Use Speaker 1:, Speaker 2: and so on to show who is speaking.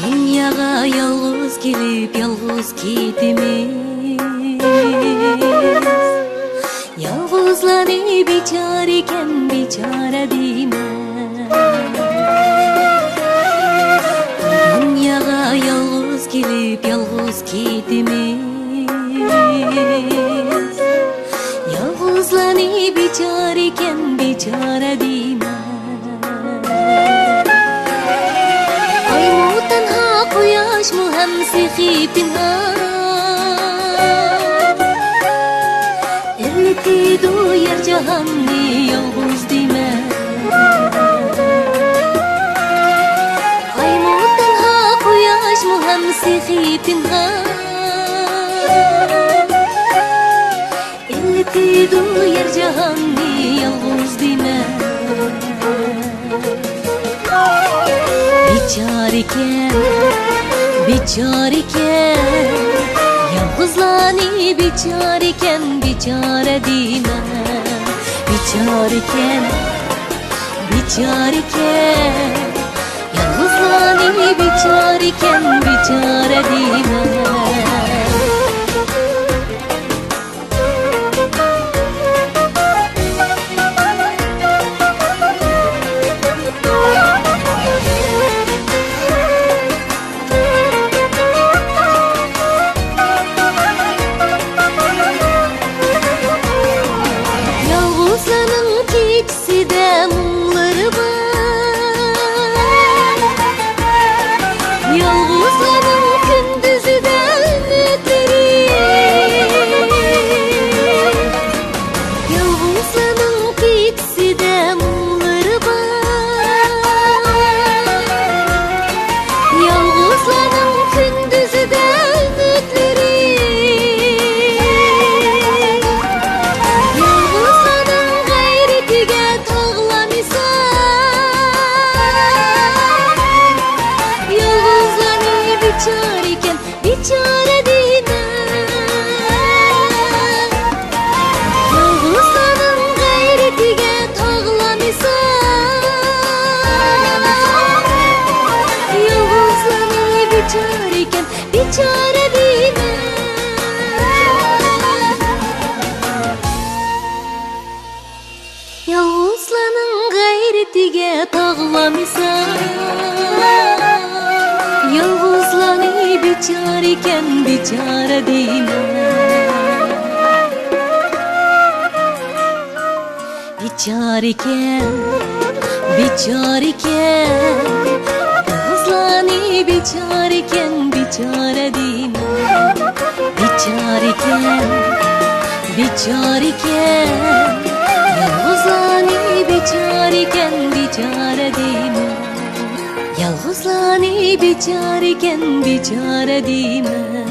Speaker 1: Dünyaya yalnız gelip yalnız gitimiz, yalnızlanıp biçareken biçare değmez. Dünyaya yalnız gelip yalnız gitimiz, yalnızlanıp biçareken biçare değmez. Quyaş mu hem sihibin Erleti duyar cahanni yalnız dime Aymutan ha quyaş mu hem sihibin Erleti duyar cahanni yalnız dime Biçareken biçareken yalnızlanıp biçareken biçare değmem. Biçareken biçareken yalnızlanıp biçareken biçare değmem. Biçare değmem. Yalnızlanın gayretiga tağlamisan. Yalnızlanıp biçareken biçare değmem. Yalnızlanın gayretiga tağlamisan. Yalnızlanıp biçareken biçare değmem. Biçareken biçareken yalnızlanıp biçareken biçare değmem. Biçareken biçareken yalnızlanıp biçareken biçare değmem. Yalnızlanıp biçareken biçare değmem.